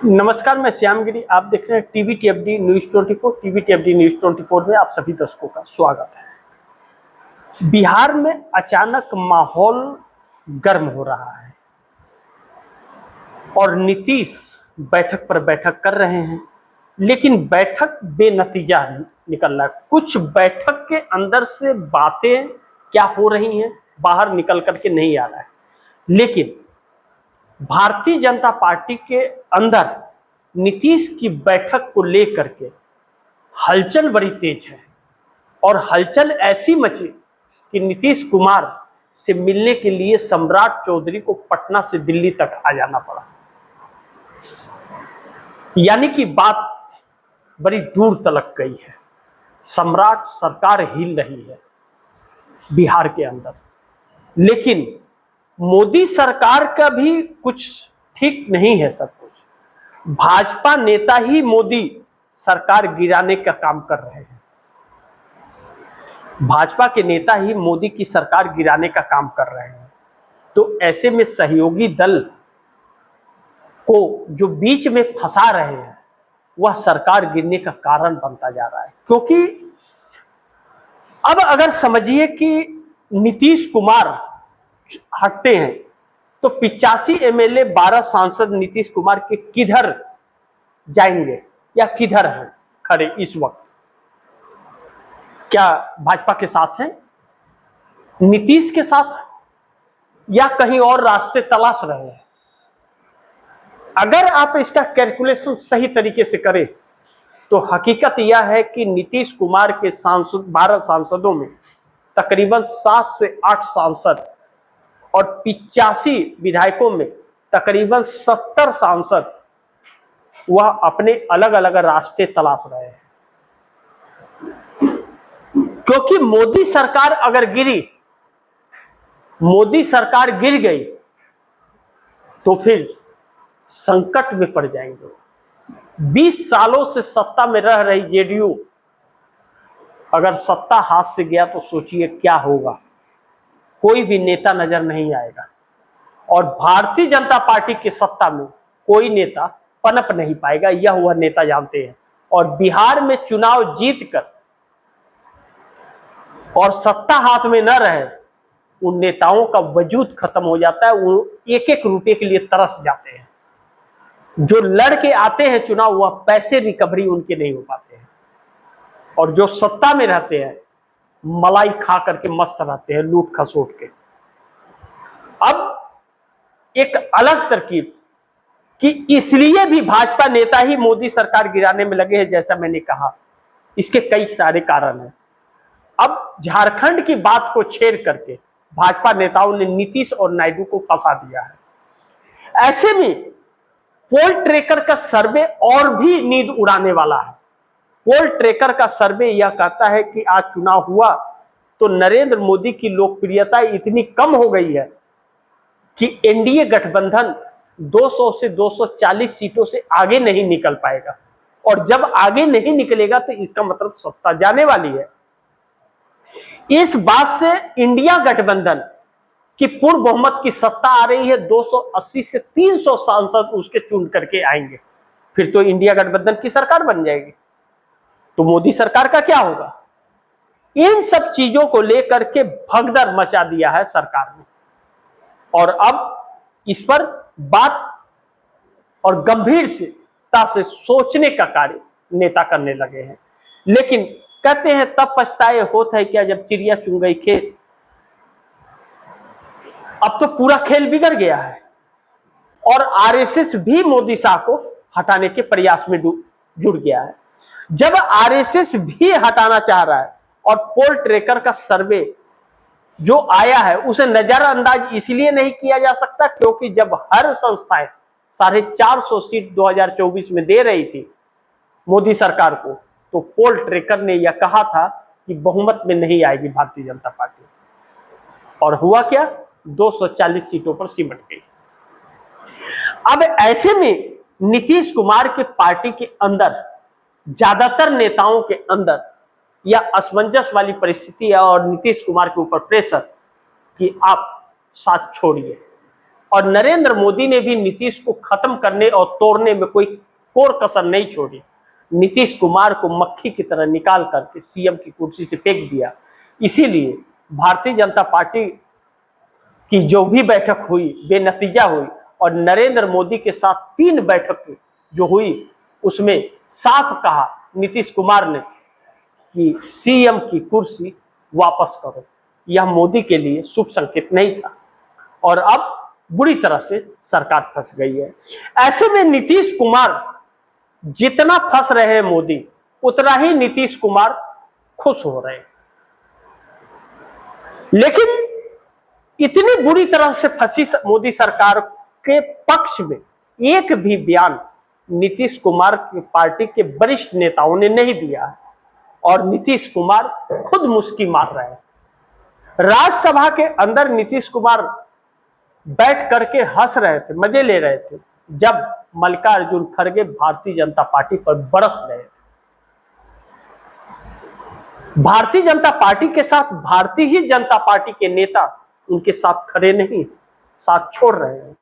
नमस्कार, मैं श्यामगिरी। आप देख रहे हैं टीवी टीएफडी न्यूज 24। टीवी टीएफडी न्यूज 24 में आप सभी दर्शकों का स्वागत है। बिहार में अचानक माहौल गर्म हो रहा है और नीतीश बैठक पर बैठक कर रहे हैं, लेकिन बैठक बेनतीजा निकल रहा है। कुछ बैठक के अंदर से बातें क्या हो रही हैं बाहर निकल करके नहीं आ रहा है, लेकिन भारतीय जनता पार्टी के अंदर नीतीश की बैठक को लेकर के हलचल बड़ी तेज है और हलचल ऐसी मची कि नीतीश कुमार से मिलने के लिए सम्राट चौधरी को पटना से दिल्ली तक आ जाना पड़ा। यानी कि बात बड़ी दूर तलक गई है। सम्राट सरकार हिल रही है बिहार के अंदर, लेकिन मोदी सरकार का भी कुछ ठीक नहीं है। सब कुछ भाजपा नेता ही मोदी सरकार गिराने का काम कर रहे हैं। भाजपा के नेता ही मोदी की सरकार गिराने का काम कर रहे हैं। तो ऐसे में सहयोगी दल को जो बीच में फंसा रहे हैं वह सरकार गिरने का कारण बनता जा रहा है। क्योंकि अब अगर समझिए कि नीतीश कुमार हटते हैं तो 85 एमएलए 12 सांसद नीतीश कुमार के किधर जाएंगे या किधर हैं खड़े इस वक्त? क्या भाजपा के साथ हैं, नीतीश के साथ, या कहीं और रास्ते तलाश रहे हैं? अगर आप इसका कैलकुलेशन सही तरीके से करें तो हकीकत यह है कि नीतीश कुमार के सांसद 12 सांसदों में तकरीबन 7 से 8 सांसद और 85 विधायकों में तकरीबन 70 सांसद वह अपने अलग अलग रास्ते तलाश रहे हैं। क्योंकि मोदी सरकार अगर मोदी सरकार गिर गई तो फिर संकट में पड़ जाएंगे। 20 सालों से सत्ता में रह रही जेडीयू अगर सत्ता हाथ से गया तो सोचिए क्या होगा। कोई भी नेता नजर नहीं आएगा और भारतीय जनता पार्टी की सत्ता में कोई नेता पनप नहीं पाएगा, यह वह नेता जानते हैं। और बिहार में चुनाव जीतकर और सत्ता हाथ में न रहे उन नेताओं का वजूद खत्म हो जाता है। वो एक एक रुपए के लिए तरस जाते हैं। जो लड़के आते हैं चुनाव वह पैसे रिकवरी उनके नहीं हो पाते हैं, और जो सत्ता में रहते हैं मलाई खा करके मस्त रहते हैं लूट खसोट के। अब एक अलग तरकीब कि इसलिए भी भाजपा नेता ही मोदी सरकार गिराने में लगे हैं, जैसा मैंने कहा, इसके कई सारे कारण हैं। अब झारखंड की बात को छेड़ करके भाजपा नेताओं ने नीतीश और नायडू को फंसा दिया है। ऐसे में पोल ट्रैकर का सर्वे और भी नींद उड़ाने वाला है। पोल ट्रैकर का सर्वे यह कहता है कि आज चुनाव हुआ तो नरेंद्र मोदी की लोकप्रियता इतनी कम हो गई है कि एनडीए गठबंधन 200 से 240 सीटों से आगे नहीं निकल पाएगा। और जब आगे नहीं निकलेगा तो इसका मतलब सत्ता जाने वाली है। इस बात से इंडिया गठबंधन की पूर्ण बहुमत की सत्ता आ रही है। 280 से 300 सांसद उसके चुन करके आएंगे, फिर तो इंडिया गठबंधन की सरकार बन जाएगी। तो मोदी सरकार का क्या होगा? इन सब चीजों को लेकर के भगदड़ मचा दिया है सरकार ने, और अब इस पर बात और गंभीरता से सोचने का कार्य नेता करने लगे हैं। लेकिन कहते हैं तब पछताए होता है क्या जब चिड़िया चुन गई खेत। अब तो पूरा खेल बिगड़ गया है और आरएसएस भी मोदी शाह को हटाने के प्रयास में जुड़ गया है। जब आरएसएस भी हटाना चाह रहा है और पोल ट्रैकर का सर्वे जो आया है उसे नजरअंदाज इसलिए नहीं किया जा सकता क्योंकि जब हर संस्थाएं 450 सीट 2024 में दे रही थी मोदी सरकार को, तो पोल ट्रैकर ने यह कहा था कि बहुमत में नहीं आएगी भारतीय जनता पार्टी, और हुआ क्या? 240 सीटों पर सिमट गई। अब ऐसे में नीतीश कुमार के पार्टी के अंदर ज्यादातर नेताओं के अंदर यह असमंजस वाली परिस्थिति है और नीतीश कुमार के ऊपर प्रेशर कि आप साथ छोड़िए। और नरेंद्र मोदी ने भी नीतीश को खत्म करने और तोड़ने में कोई कोर कसर नहीं छोड़ी। नीतीश कुमार को मक्खी की तरह निकाल करके सीएम की कुर्सी से फेंक दिया। इसीलिए भारतीय जनता पार्टी की जो भी बैठक हुई बेनतीजा हुई और नरेंद्र मोदी के साथ 3 बैठक जो हुई उसमें साफ कहा नीतीश कुमार ने कि सीएम की कुर्सी वापस करो। यह मोदी के लिए शुभ संकेत नहीं था और अब बुरी तरह से सरकार फंस गई है। ऐसे में नीतीश कुमार जितना फंस रहे हैं मोदी, उतना ही नीतीश कुमार खुश हो रहे हैं। लेकिन इतनी बुरी तरह से फंसी मोदी सरकार के पक्ष में एक भी बयान नीतीश कुमार की पार्टी के वरिष्ठ नेताओं ने नहीं दिया है और नीतीश कुमार खुद मुस्की मार रहे हैं। राज्यसभा के अंदर नीतीश कुमार बैठ करके हंस रहे थे, मजे ले रहे थे जब मल्लिकार्जुन खड़गे भारतीय जनता पार्टी पर बरस रहे थे। भारतीय जनता पार्टी के साथ भारतीय जनता पार्टी के नेता उनके साथ खड़े नहीं, साथ छोड़ रहे हैं।